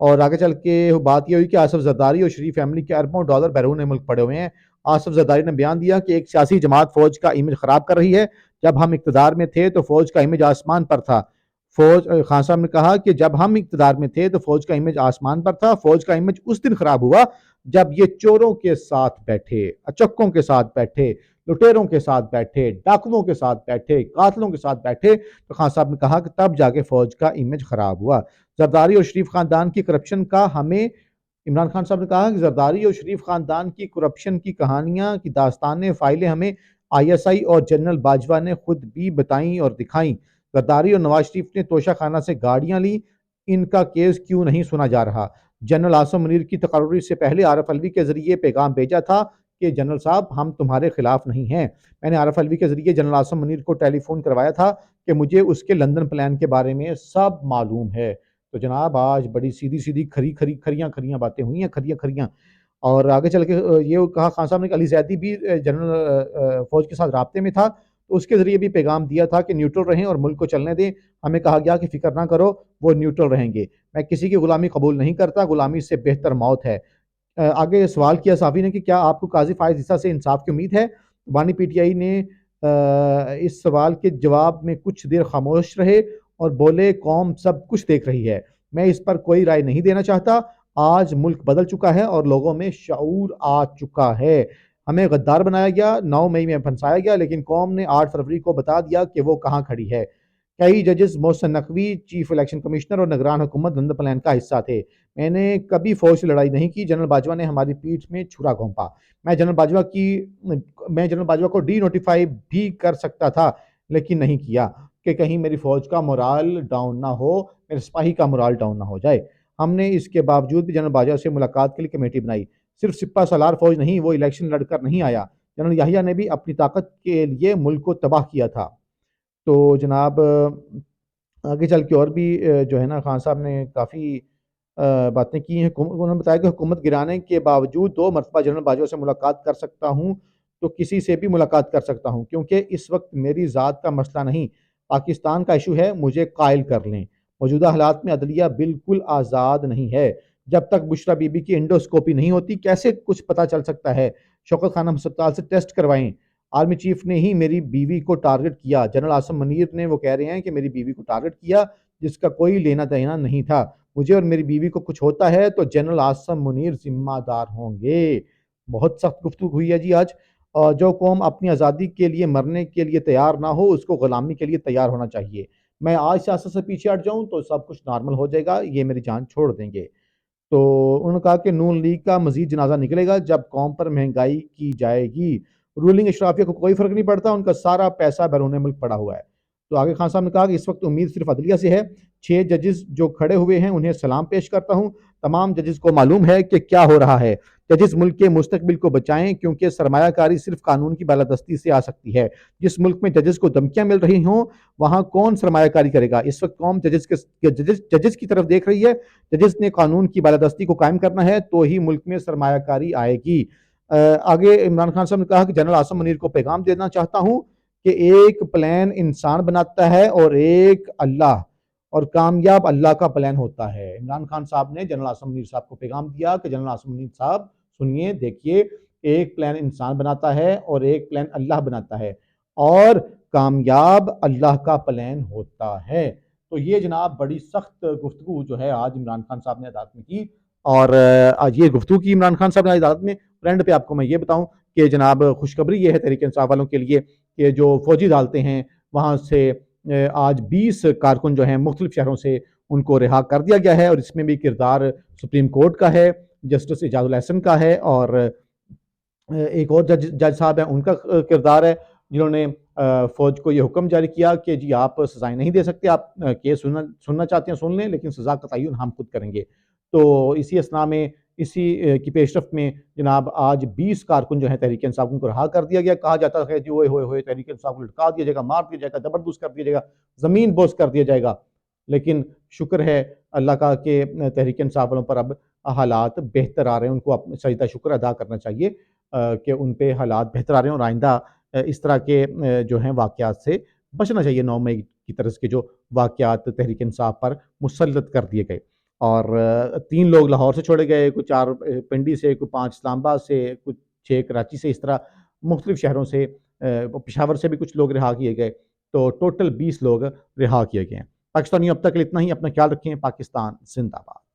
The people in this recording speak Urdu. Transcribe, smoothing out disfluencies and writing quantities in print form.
اور آگے چل کے بات یہ ہوئی کہ آصف زرداری اور شریف فیملی کے اربوں ڈالر بیرون ملک پڑے ہوئے ہیں۔ آصف زرداری نے بیان دیا کہ ایک سیاسی جماعت فوج کا امیج خراب کر رہی ہے۔ جب ہم اقتدار میں تھے تو فوج کا امیج آسمان پر تھا۔ خان صاحب نے کہا کہ جب ہم اقتدار میں تھے تو فوج کا امیج آسمان پر تھا۔ فوج کا امیج اس دن خراب ہوا جب یہ چوروں کے ساتھ بیٹھے، اچکوں کے ساتھ بیٹھے، لٹیروں کے ساتھ بیٹھے، ڈاکوؤں کے ساتھ بیٹھے، قاتلوں کے ساتھ بیٹھے، تو خان صاحب نے کہا کہ تب جا کے فوج کا امیج خراب ہوا۔ زرداری اور شریف خاندان کی کرپشن کا ہمیں عمران خان صاحب نے کہا کہ زرداری اور شریف خاندان کی کرپشن کی کہانیاں کی داستانیں فائلیں ہمیں آئی ایس آئی اور جنرل باجوہ نے خود بھی بتائیں اور دکھائیں۔ زرداری اور نواز شریف نے توشہ خانہ سے گاڑیاں لی، ان کا کیس کیوں نہیں سنا جا رہا؟ جنرل عاصم منیر کی تقرری سے پہلے عارف علوی کے ذریعے پیغام بھیجا تھا کہ جنرل صاحب ہم تمہارے خلاف نہیں ہیں۔ میں نے عارف علوی کے ذریعے جنرل عاصم منیر کو ٹیلی فون کروایا تھا کہ مجھے اس کے لندن پلان کے بارے میں سب معلوم ہے۔ تو جناب آج بڑی سیدھی سیدھی کھریاں باتیں ہوئی ہیں، کھریاں۔ اور آگے چل کے یہ کہا خان صاحب نے کہ علی زیدی بھی جنرل فوج کے ساتھ رابطے میں تھا، تو اس کے ذریعے بھی پیغام دیا تھا کہ نیوٹرل رہیں اور ملک کو چلنے دیں۔ ہمیں کہا گیا کہ فکر نہ کرو، وہ نیوٹرل رہیں گے۔ میں کسی کی غلامی قبول نہیں کرتا، غلامی سے بہتر موت ہے۔ آگے سوال کیا صحافی نے کہ کیا آپ کو قاضی فائز عیسیٰ سے انصاف کی امید ہے؟ بانی پی ٹی آئی نے اس سوال کے جواب میں کچھ دیر خاموش رہے اور بولے قوم سب کچھ دیکھ رہی ہے، میں اس پر کوئی رائے نہیں دینا چاہتا۔ آج ملک بدل چکا ہے اور لوگوں میں شعور آ چکا ہے۔ ہمیں غدار بنایا گیا، 9 مئی میں پھنسایا گیا، لیکن قوم نے 8 فروری کو بتا دیا کہ وہ کہاں کھڑی ہے۔ کئی ججز Mohsin Naqvi chief election commissioner اور نگران حکومت لندن پلان کا حصہ تھے۔ میں نے کبھی فوج سے لڑائی نہیں کی، جنرل باجوہ نے ہماری پیٹھ میں چھرا گھونپا۔ میں جنرل باجوہ کو ڈی نوٹیفائی بھی کر سکتا تھا لیکن نہیں کیا کہ کہیں میری فوج کا مورال ڈاؤن نہ ہو، میرے سپاہی کا مورال ڈاؤن نہ ہو جائے۔ ہم نے اس کے باوجود بھی جنرل باجوہ سے ملاقات کے لیے کمیٹی بنائی۔ صرف سپہ سالار فوج نہیں، وہ الیکشن لڑ کر نہیں آیا۔ جنرل یحییٰ نے بھی اپنی طاقت کے لیے ملک کو تباہ کیا تھا۔ تو جناب آگے چل کے اور بھی جو ہے نا خان صاحب نے کافی باتیں کی ہیں۔ انہوں نے بتایا کہ حکومت گرانے کے باوجود 2 مرتبہ جنرل باجوہ سے ملاقات کر سکتا ہوں تو کسی سے بھی ملاقات کر سکتا ہوں، کیونکہ اس وقت میری ذات کا مسئلہ نہیں، پاکستان کا ایشو ہے، مجھے قائل کر لیں۔ موجودہ حالات میں عدلیہ بالکل آزاد نہیں ہے۔ جب تک بشرا بی بی کی انڈوسکوپی نہیں ہوتی کیسے کچھ پتہ چل سکتا ہے؟ شوکت خانم ہسپتال سے ٹیسٹ کروائیں۔ آرمی چیف نے ہی میری بیوی کو ٹارگٹ کیا، جنرل عاصم منیر نے وہ کہہ رہے ہیں کہ میری بیوی کو ٹارگٹ کیا جس کا کوئی لینا دینا نہیں تھا۔ مجھے اور میری بیوی کو کچھ ہوتا ہے تو جنرل عاصم منیر ذمہ دار ہوں گے۔ بہت سخت گفتگو ہوئی ہے جی آج۔ جو قوم اپنی آزادی کے لیے مرنے کے لیے تیار نہ ہو اس کو غلامی کے لیے تیار ہونا چاہیے۔ میں آج سیاست سے پیچھے ہٹ جاؤں تو سب کچھ نارمل ہو جائے گا، یہ میری جان چھوڑ دیں گے۔ تو انہوں نے کہا کہ نون لیگ کا مزید جنازہ نکلے گا جب قوم پر مہنگائی کی جائے گی۔ رولنگ اشرافیہ کو کوئی فرق نہیں پڑتا، ان کا سارا پیسہ بیرون ملک پڑا ہوا ہے۔ تو آگے خان صاحب نے کہا کہ اس وقت امید صرف عدلیہ سے ہے۔ 6 ججز جو کھڑے ہوئے ہیں انہیں سلام پیش کرتا ہوں۔ تمام ججز کو معلوم ہے کہ کیا ہو رہا ہے۔ ججز ملک کے مستقبل کو بچائیں کیونکہ سرمایہ کاری صرف قانون کی بالادستی سے آ سکتی ہے۔ جس ملک میں ججز کو دھمکیاں مل رہی ہوں وہاں کون سرمایہ کاری کرے گا؟ اس وقت قوم ججز کی طرف دیکھ رہی ہے۔ ججز نے قانون کی بالادستی کو قائم کرنا ہے تو ہی ملک میں سرمایہ کاری آئے گی۔ آگے عمران خان صاحب نے کہا کہ جنرل عاصم منیر کو پیغام دینا چاہتا ہوں کہ ایک پلان انسان بناتا ہے اور ایک اللہ، اور کامیاب اللہ کا پلان ہوتا ہے۔ عمران خان صاحب نے جنرل عاصم منیر صاحب کو پیغام دیا کہ جنرل عاصم منیر صاحب سنیے، دیکھیے، ایک پلان انسان بناتا ہے اور ایک پلان اللہ بناتا ہے، اور کامیاب اللہ کا پلان ہوتا ہے۔ تو یہ جناب بڑی سخت گفتگو جو ہے آج عمران خان صاحب نے عدالت میں کی، اور آج یہ گفتگو کی عمران خان صاحب نے عدالت میں۔ فرینڈ پہ آپ کو میں یہ بتاؤں کہ جناب خوشخبری یہ ہے تحریک انصاف والوں کے لیے کہ جو فوجی عدالتیں ہیں وہاں سے آج 20 کارکن جو ہیں مختلف شہروں سے ان کو رہا کر دیا گیا ہے، اور اس میں بھی کردار سپریم کورٹ کا ہے، جسٹس اعجاز الحسن کا ہے، اور ایک اور جج صاحب ہیں ان کا کردار ہے جنہوں نے فوج کو یہ حکم جاری کیا کہ جی آپ سزائیں نہیں دے سکتے، آپ کیس سننا چاہتے ہیں سن لیں لیکن سزا کا تعین ہم خود کریں گے۔ تو اسی اسنا میں اسی کی پیش رفت میں جناب آج 20 کارکن جو ہیں تحریک انصاف کو رہا کر دیا گیا۔ کہا جاتا ہے جی ہوئے تحریک انصاف کو لٹکا دیا جائے گا، مار دیا جائے گا، زبردست کر دیا جائے گا، زمین بوس کر دیا جائے گا، لیکن شکر ہے اللہ کا کہ تحریک انصاف والوں پر اب حالات بہتر آ رہے ہیں۔ ان کو سجدہ شکر ادا کرنا چاہیے کہ ان پہ حالات بہتر آ رہے ہیں، اور آئندہ اس طرح کے جو ہیں واقعات سے بچنا چاہیے۔ 9 مئی کی طرح کے جو واقعات تحریک انصاف پر مسلط کر دیے گئے۔ اور 3 لوگ لاہور سے چھوڑے گئے، کوئی 4 پنڈی سے، کوئی 5 اسلام آباد سے، کچھ 6 کراچی سے، اس طرح مختلف شہروں سے، پشاور سے بھی کچھ لوگ رہا کیے گئے، تو ٹوٹل 20 لوگ رہا کیے گئے ہیں۔ پاکستانیوں اب تک اتنا ہی، اپنا خیال رکھیں، پاکستان زندہ باد۔